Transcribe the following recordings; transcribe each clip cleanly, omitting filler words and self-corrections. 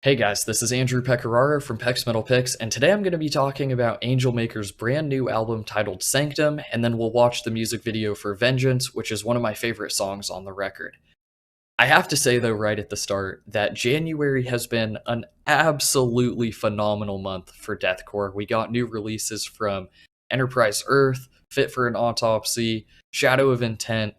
Hey guys, this is Andrew Pecoraro from Peck's Metal Picks, and today I'm going to be talking about Angelmaker's brand new album titled Sanctum, and then we'll watch the music video for Vengeance, which is one of my favorite songs on the record. I have to say, though, right at the start, that January has been an absolutely phenomenal month for deathcore. We got new releases from Enterprise Earth, Fit for an Autopsy, Shadow of Intent,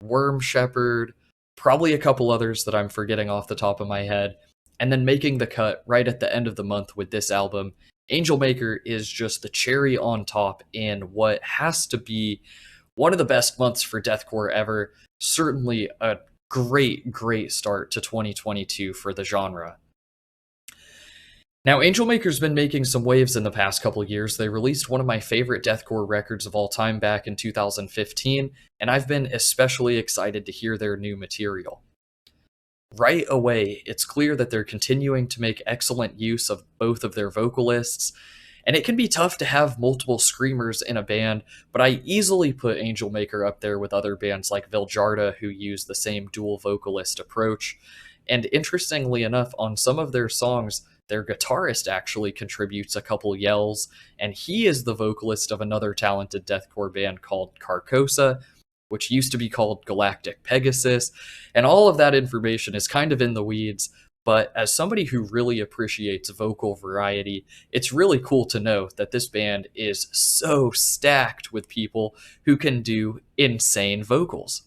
Worm Shepherd, probably a couple others that I'm forgetting off the top of my head. And then making the cut right at the end of the month with this album, Angelmaker is just the cherry on top in what has to be one of the best months for deathcore ever. Certainly a great start to 2022 for the genre. Now, Angelmaker's been making some waves in the past couple of years. They released one of my favorite deathcore records of all time back in 2015, and I've been especially excited to hear their new material. Right away, it's clear that they're continuing to make excellent use of both of their vocalists, and it can be tough to have multiple screamers in a band, but I easily put Angelmaker up there with other bands like Viljarda who use the same dual vocalist approach. And interestingly enough, on some of their songs, their guitarist actually contributes a couple yells, and he is the vocalist of another talented deathcore band called Carcosa, which used to be called Galactic Pegasus, and all of that information is kind of in the weeds. But as somebody who really appreciates vocal variety, it's really cool to know that this band is so stacked with people who can do insane vocals.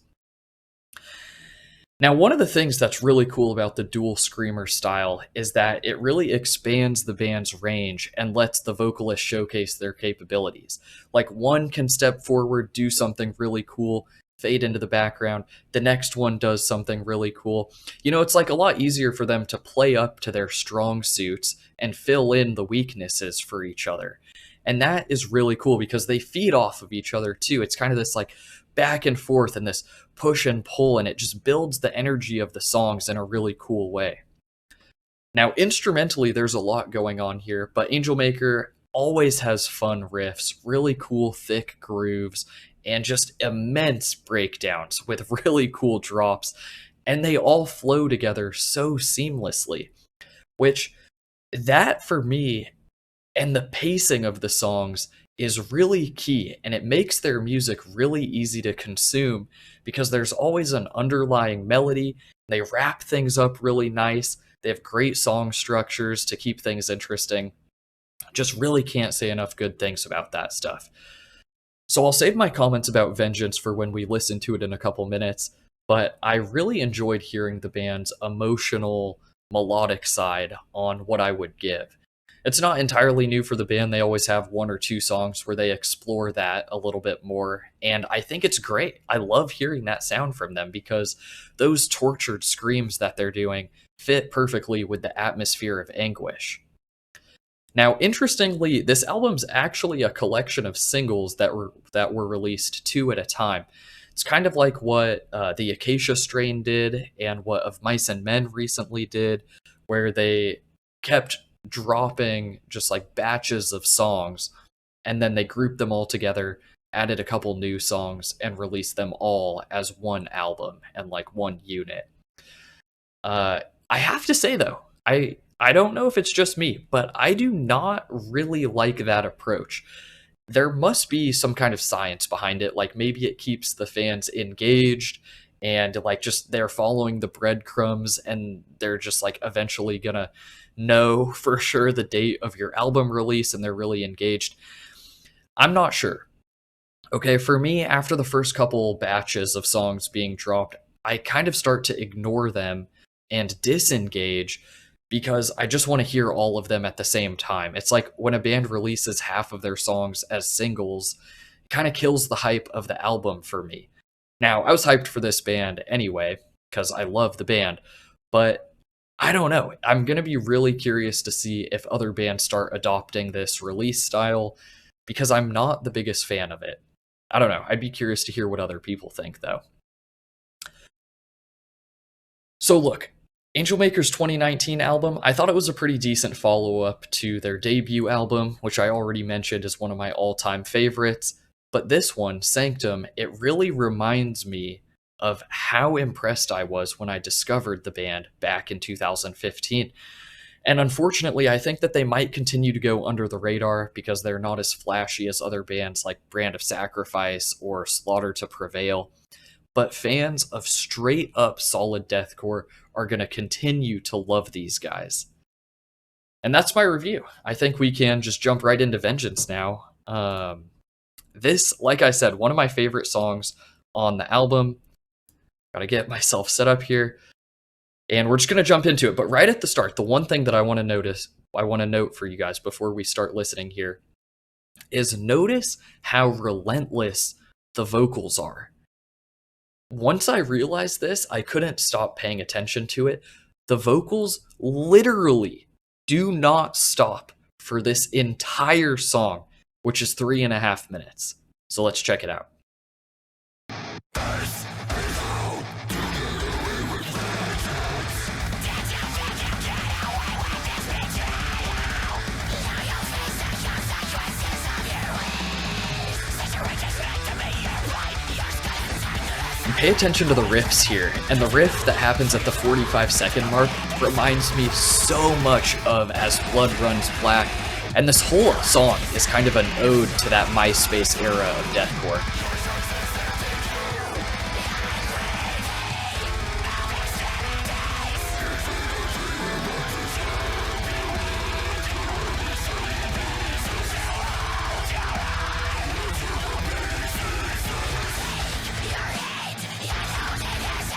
Now, one of the things that's really cool about the dual screamer style is that it really expands the band's range and lets the vocalist showcase their capabilities. Like, one can step forward, do something really cool, fade into the background. The next one does something really cool. It's like a lot easier for them to play up to their strong suits and fill in the weaknesses for each other. And that is really cool because they feed off of each other too. It's kind of this like back and forth and this push and pull, and it just builds the energy of the songs in a really cool way. Now, instrumentally, there's a lot going on here, but Angelmaker always has fun riffs, really cool, thick grooves, and just immense breakdowns with really cool drops, and they all flow together so seamlessly, which that for me and the pacing of the songs is really key, and it makes their music really easy to consume because there's always an underlying melody. They wrap things up really nice. They have great song structures to keep things interesting. Just really can't say enough good things about that stuff. So I'll save my comments about Vengeance for when we listen to it in a couple minutes, but I really enjoyed hearing the band's emotional, melodic side on What I Would Give. It's not entirely new for the band. They always have one or two songs where they explore that a little bit more, and I think it's great. I love hearing that sound from them because those tortured screams that they're doing fit perfectly with the atmosphere of anguish. Now, interestingly, this album's actually a collection of singles that were released two at a time. It's kind of like what the Acacia Strain did and what Of Mice and Men recently did, where they kept dropping just like batches of songs, and then they grouped them all together, added a couple new songs, and released them all as one album and like one unit. I have to say though, I don't know if it's just me, but I do not really like that approach. There must be some kind of science behind it, like maybe it keeps the fans engaged and like just they're following the breadcrumbs and they're just like eventually gonna know for sure the date of your album release and they're really engaged. I'm not sure. Okay, for me, after the first couple batches of songs being dropped, I kind of start to ignore them and disengage because I just want to hear all of them at the same time. It's like when a band releases half of their songs as singles, it kind of kills the hype of the album for me. Now, I was hyped for this band anyway, because I love the band, but I don't know. I'm going to be really curious to see if other bands start adopting this release style, because I'm not the biggest fan of it. I don't know. I'd be curious to hear what other people think, though. So, look, Angelmaker's 2019 album, I thought it was a pretty decent follow up to their debut album, which I already mentioned is one of my all time favorites. But this one, Sanctum, it really reminds me of how impressed I was when I discovered the band back in 2015. And unfortunately, I think that they might continue to go under the radar because they're not as flashy as other bands like Brand of Sacrifice or Slaughter to Prevail. But fans of straight up solid deathcore are going to continue to love these guys. And that's my review. I think we can just jump right into Vengeance now. This, like I said, one of my favorite songs on the album. Gotta get myself set up here. And we're just gonna jump into it. But right at the start, the one thing that I want to note for you guys before we start listening here is notice how relentless the vocals are. Once I realized this, I couldn't stop paying attention to it. The vocals literally do not stop for this entire song, which is 3.5 minutes. So let's check it out. Pay attention to the riffs here, and the riff that happens at the 45-second mark reminds me so much of As Blood Runs Black, and this whole song is kind of an ode to that MySpace era of deathcore.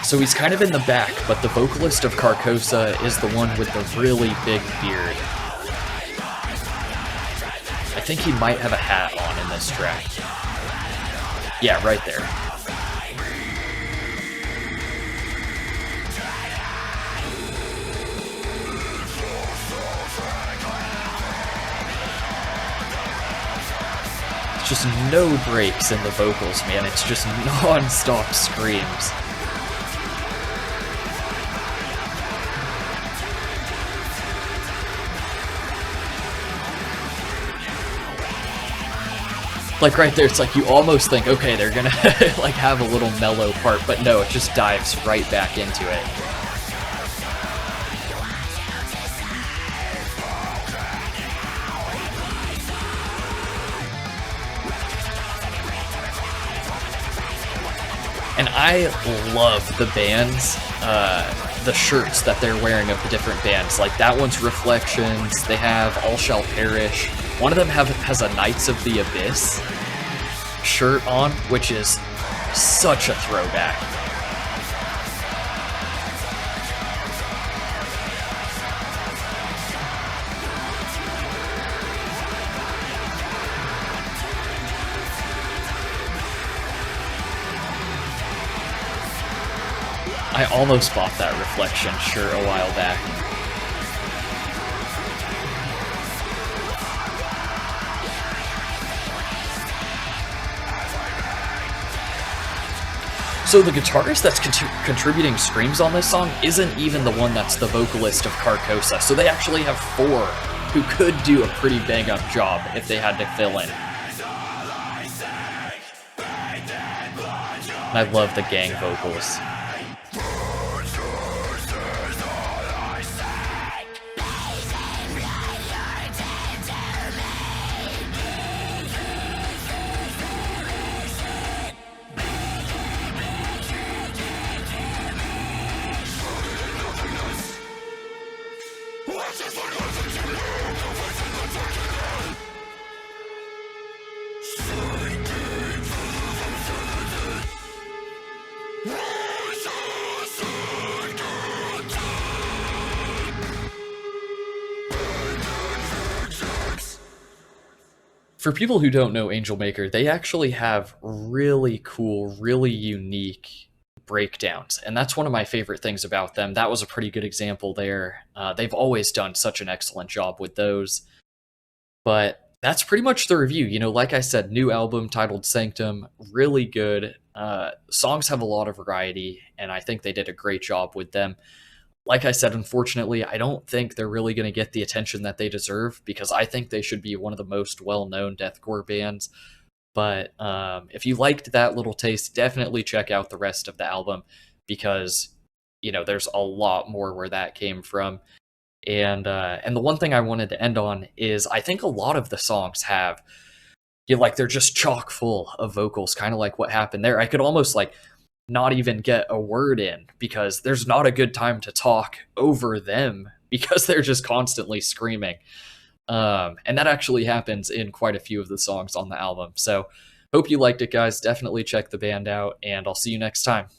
So he's kind of in the back, but the vocalist of Carcosa is the one with the really big beard. I think he might have a hat on in this track. Yeah, right there. It's just no breaks in the vocals, man. It's just non-stop screams. Like right there, it's like you almost think, okay, they're gonna like have a little mellow part, but no, it just dives right back into it. And I love the bands, the shirts that they're wearing of the different bands. Like that one's Reflections, they have All Shall Perish. One of them has a Knights of the Abyss shirt on, which is such a throwback. I almost bought that Reflection shirt a while back. So the guitarist that's contributing screams on this song isn't even the one that's the vocalist of Carcosa. So they actually have 4 who could do a pretty bang-up job if they had to fill in. And I love the gang vocals. For people who don't know Angelmaker, they actually have really cool, really unique breakdowns, and that's one of my favorite things about them. That was a pretty good example there. They've always done such an excellent job with those. But that's pretty much the review. You know, like I said, new album titled Sanctum, really good. Songs have a lot of variety, and I think they did a great job with them. Like I said, unfortunately, I don't think they're really going to get the attention that they deserve because I think they should be one of the most well-known deathcore bands. But if you liked that little taste, definitely check out the rest of the album because, you know, there's a lot more where that came from. And the one thing I wanted to end on is I think a lot of the songs have, like they're just chock full of vocals, kind of like what happened there. I could almost like not even get a word in because there's not a good time to talk over them because they're just constantly screaming. And that actually happens in quite a few of the songs on the album. So hope you liked it, guys. Definitely check the band out, and I'll see you next time.